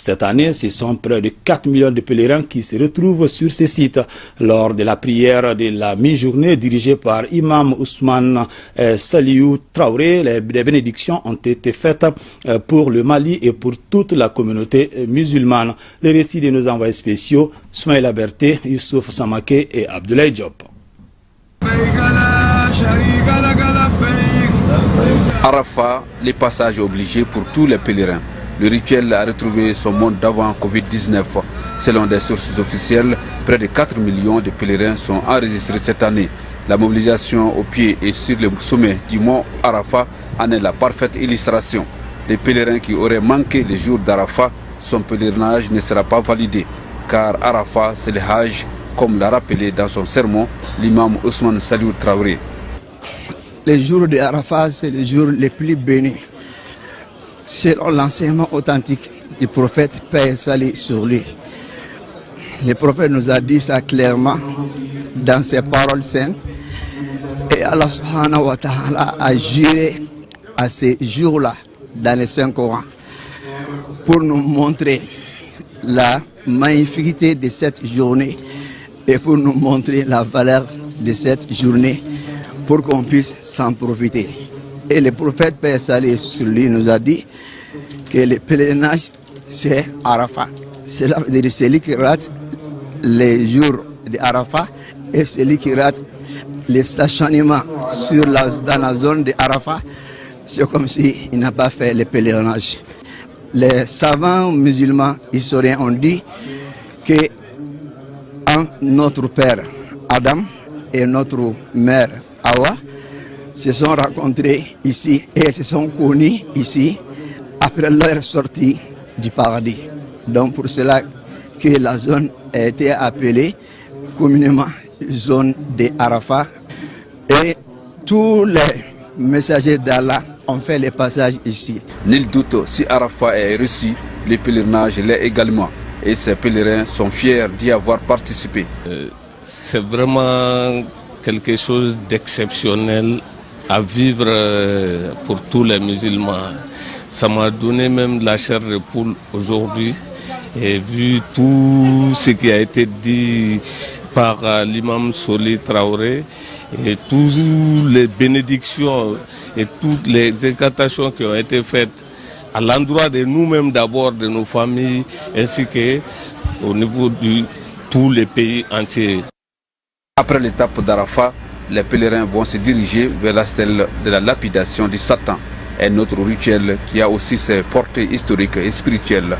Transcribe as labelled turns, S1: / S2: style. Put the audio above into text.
S1: Cette année, ce sont près de 4 millions de pèlerins qui se retrouvent sur ces sites. Lors de la prière de la mi-journée dirigée par Imam Ousmane Saliou Traoré, les bénédictions ont été faites pour le Mali et pour toute la communauté musulmane. Les récits de nos envoyés spéciaux, Smaïla Berté, Youssouf Samake et Abdoulaye Diop.
S2: Arafat, les passages obligés pour tous les pèlerins. Le rituel a retrouvé son monde d'avant Covid-19. Selon des sources officielles, près de 4 millions de pèlerins sont enregistrés cette année. La mobilisation au pied et sur le sommet du mont Arafat en est la parfaite illustration. Les pèlerins qui auraient manqué le jour d'Arafat, son pèlerinage ne sera pas validé, car Arafat, c'est le Hajj, comme l'a rappelé dans son sermon l'imam Ousmane Saliou Traoré.
S3: Les jours de Arafat, c'est les jours les plus bénis. Selon l'enseignement authentique du prophète, paix et salut sur lui. Le prophète nous a dit ça clairement dans ses paroles saintes. Et Allah subhanahu wa ta'ala a juré à ces jours-là dans les Saint-Coran pour nous montrer la magnificité de cette journée et pour nous montrer la valeur de cette journée pour qu'on puisse s'en profiter. Et le prophète paix et salut sur lui nous a dit que le pèlerinage c'est Arafat. Cela veut dire celui qui rate les jours d'Arafat et celui qui rate les stationnements dans la zone de Arafat, c'est comme s'il n'a pas fait le pèlerinage. Les savants musulmans historiens ont dit que notre père Adam et notre mère Hawa se sont rencontrés ici et se sont connus ici après leur sortie du paradis. Donc pour cela que la zone a été appelée communément zone de Arafat et tous les messagers d'Allah ont fait les passages ici.
S2: Nul doute, si Arafat est reçu, le pèlerinage l'est également et ces pèlerins sont fiers d'y avoir participé.
S4: C'est vraiment quelque chose d'exceptionnel à vivre pour tous les musulmans. Ça m'a donné même la chair de poule aujourd'hui et vu tout ce qui a été dit par l'imam Soli Traoré et toutes les bénédictions et toutes les incantations qui ont été faites à l'endroit de nous-mêmes d'abord, de nos familles, ainsi qu'au niveau de tous les pays entiers.
S2: Après l'étape d'Arafat, les pèlerins vont se diriger vers la stèle de la lapidation du Satan, un autre rituel qui a aussi ses portées historiques et spirituelles.